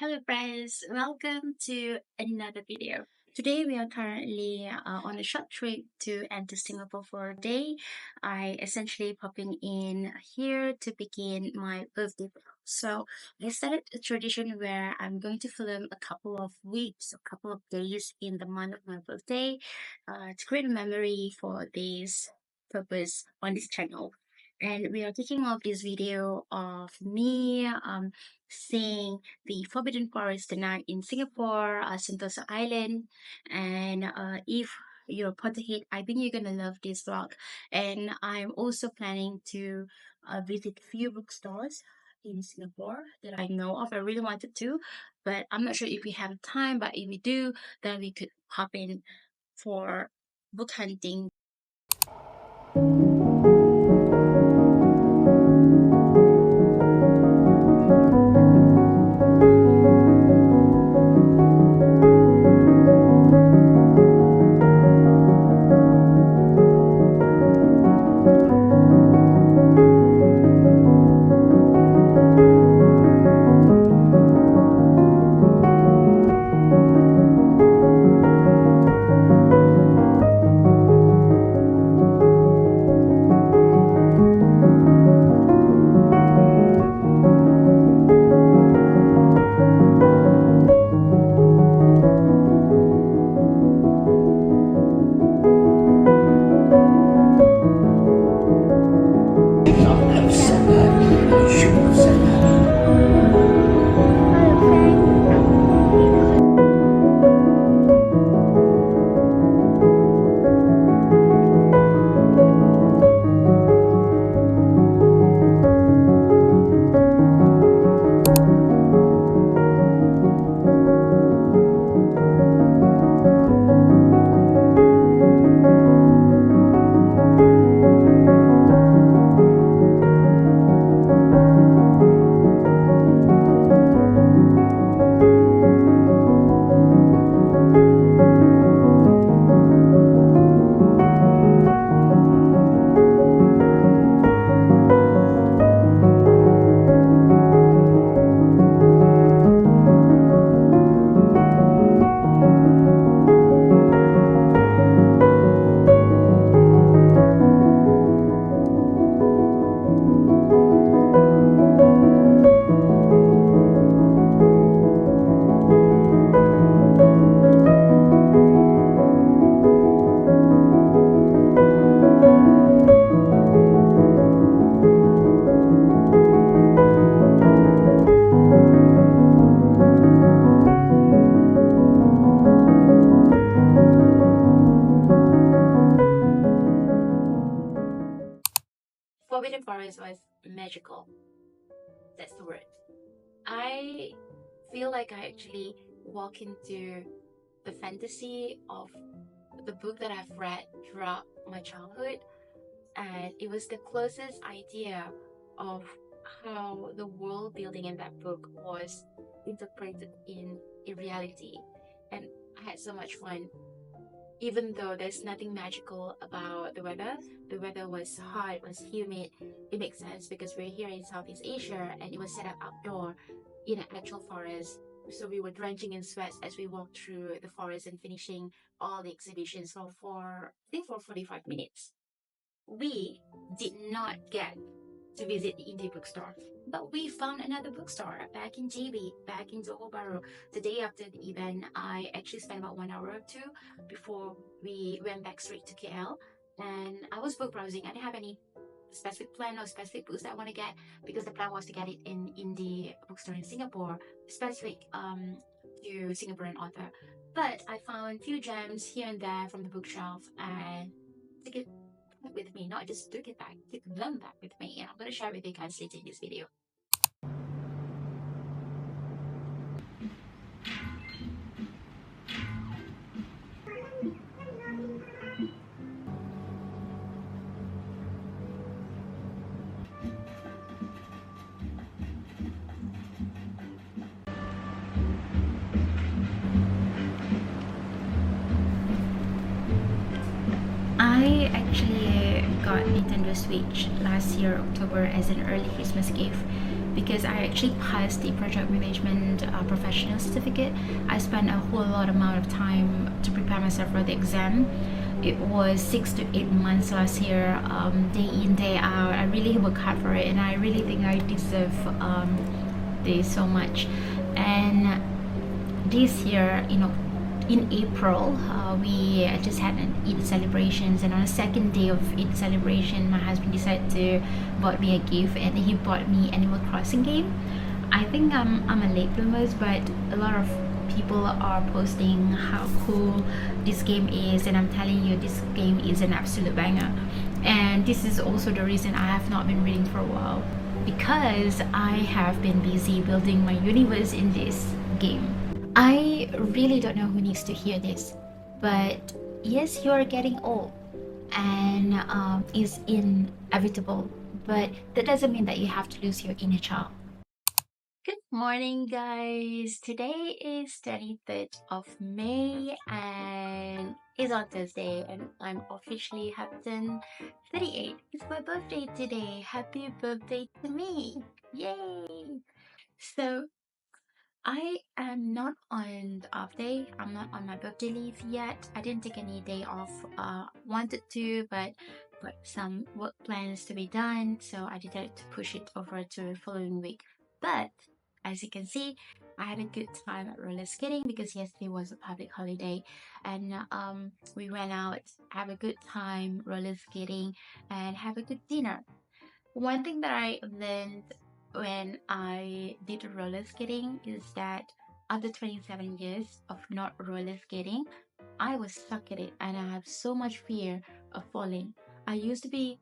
Hello friends, welcome to another video. Today we are currently on a short trip to enter Singapore for a day. I essentially popping in here to begin my birthday vlog. So I started a tradition where I'm going to film a couple of weeks, a couple of days in the month of my birthday to create a memory for this purpose on this channel. And we are kicking off this video of me seeing the Forbidden Forest tonight in Singapore, Sentosa Island. And if you're a Potterhead, I think you're gonna love this vlog. And I'm also planning to visit few bookstores in Singapore that I know of. I really wanted to, but I'm not sure if we have time. But if we do, then we could hop in for book hunting. Forbidden Forest was magical. That's the word. I feel like I actually walk into the fantasy of the book that I've read throughout my childhood, and it was the closest idea of how the world building in that book was interpreted in reality. And I had so much fun. Even though there's nothing magical about the weather was hot, was humid. It makes sense because we're here in Southeast Asia and it was set up outdoor in an actual forest. So we were drenching in sweat as we walked through the forest and finishing all the exhibitions for I think for 45 minutes. We did not get to visit the indie bookstore, but we found another bookstore back in JB, back in Johor Bahru. The day after the event, I actually spent about 1 hour or two before we went back straight to KL. And I was book browsing. I didn't have any specific plan or specific books that I want to get because the plan was to get it in indie bookstore in Singapore, specific to Singaporean author. But I found few gems here and there from the bookshelf and took it with me, not just took it back, took them back with me, and I'm going to share with you guys later in this video. I actually got Nintendo Switch last year October as an early Christmas gift because I actually passed the project management professional certificate. I spent a whole lot amount of time to prepare myself for the exam. It was 6 to 8 months last year, day in, day out. I really worked hard for it, and I really think I deserve this so much. And this year, in April, we just had an Eid celebrations, and on the second day of Eid celebration, my husband decided to bought me a gift, and he bought me Animal Crossing game. I think I'm a late bloomer, but a lot of people are posting how cool this game is, and I'm telling you, this game is an absolute banger. And this is also the reason I have not been reading for a while, because I have been busy building my universe in this game. I really don't know who needs to hear this, but yes, you are getting old, and is inevitable, but that doesn't mean that you have to lose your inner child. Good morning, guys. Today is 23rd of May and it's on Thursday, and I'm officially have turned 38. It's my birthday today. Happy birthday to me. Yay! So, I am not on the off day. I'm not on my birthday leave yet. I didn't take any day off. Wanted to, but got some work plans to be done, so I decided to push it over to the following week. But as you can see, I had a good time at roller skating because yesterday was a public holiday, and we went out, have a good time roller skating, and have a good dinner. One thing that I learned when I did roller skating is that after 27 years of not roller skating, I was stuck at it and I have so much fear of falling. I used to be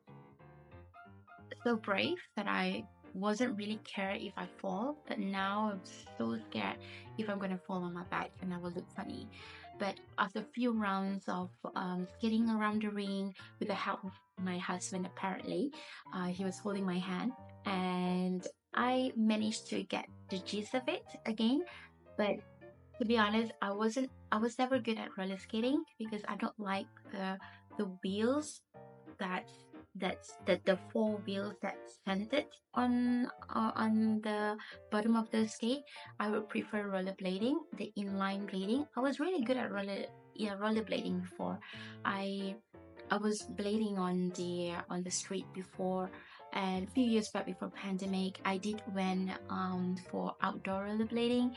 so brave that I wasn't really care if I fall, but now I'm so scared if I'm gonna fall on my back and I will look funny. But after a few rounds of skating around the ring with the help of my husband, apparently, he was holding my hand, and I managed to get the gist of it again. But to be honest, I was never good at roller skating because I don't like the wheels that the four wheels that's centered on the bottom of the skate. I would prefer rollerblading, the inline blading. I was really good at rollerblading before. I I was blading on the street before, and a few years back before pandemic, I did went for outdoor rollerblading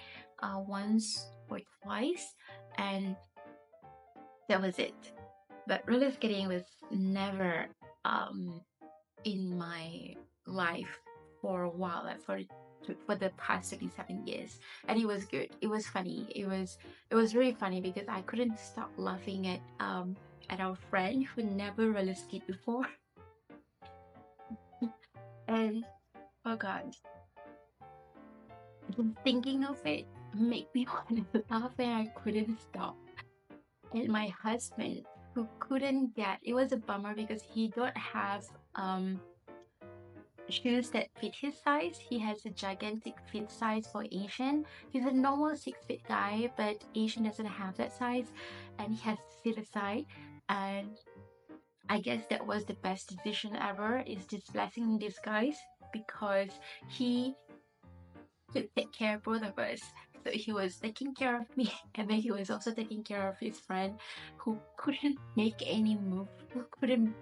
once or twice, and that was it. But roller skating was never um in my life for a while, like for the past 37 years, and it was good. It was funny. It was really funny because I couldn't stop laughing at our friend who never roller skate before, and oh god, just thinking of it make me want to laugh, and I couldn't stop. And my husband, who couldn't get, it was a bummer because he don't have shoes that fit his size. He has a gigantic fit size for Asian. He's a normal 6 feet guy, but Asian doesn't have that size, and he has to sit aside. And I guess that was the best decision ever. Is this blessing in disguise, because he could take care of both of us. So he was taking care of me, and then he was also taking care of his friend, who couldn't make any move, who couldn't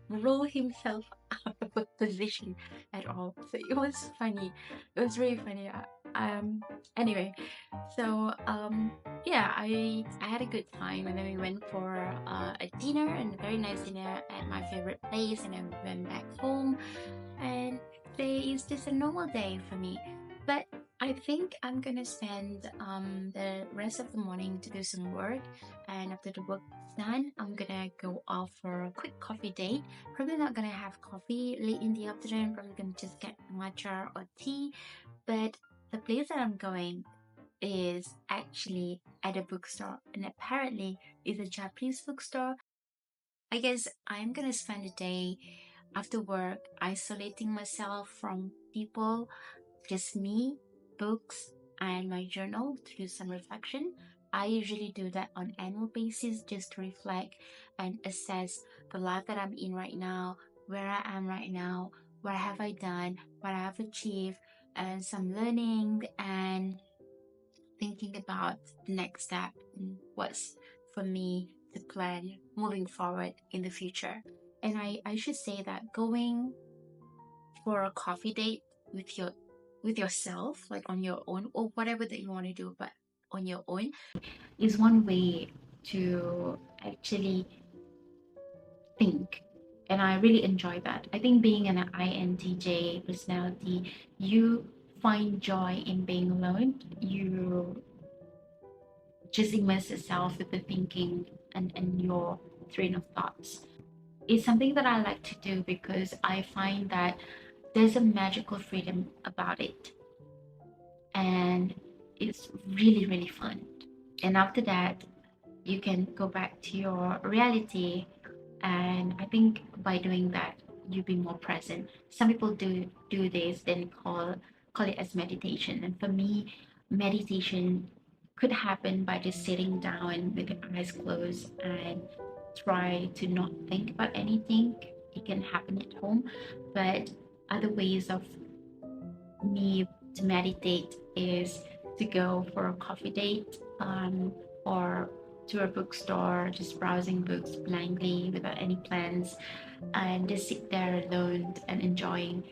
roll himself out of a position at all. So it was funny. It was really funny. Anyway, so yeah, I had a good time, and then we went for a dinner, and a very nice dinner at my favorite place, and then we went back home. And today is just a normal day for me, but I think I'm gonna spend the rest of the morning to do some work, and after the work's done, I'm gonna go off for a quick coffee date. Probably not gonna have coffee late in the afternoon. Probably gonna just get matcha or tea. But the place that I'm going is actually at a bookstore, and apparently it's a Japanese bookstore. I guess I'm gonna spend the day after work isolating myself from people, just me, books, and my journal to do some reflection. I usually do that on annual basis just to reflect and assess the life that I'm in right now, where I am right now, what have I done, what I have achieved, and some learning and thinking about the next step and what's for me to plan moving forward in the future. And I should say that going for a coffee date with yourself, like on your own, or whatever that you want to do, but on your own, is one way to actually think. And I really enjoy that. I think being an INTJ personality, you find joy in being alone. You just immerse yourself with the thinking and your train of thoughts. It's something that I like to do because I find that there's a magical freedom about it. And it's really, really fun. And after that, you can go back to your reality. And I think by doing that, you'll be more present. Some people do this, then call it as meditation. And for me, meditation could happen by just sitting down with your eyes closed and try to not think about anything. It can happen at home, but other ways of me to meditate is to go for a coffee date, or to a bookstore, just browsing books blindly without any plans, and just sit there alone and enjoying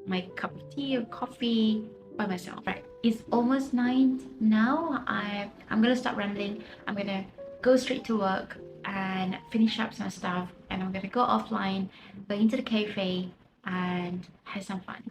my cup of tea or coffee by myself. Right, it's almost 9 now. I'm gonna stop rambling. I'm gonna go straight to work and finish up some stuff, and I'm gonna go offline, go into the cafe and have some fun.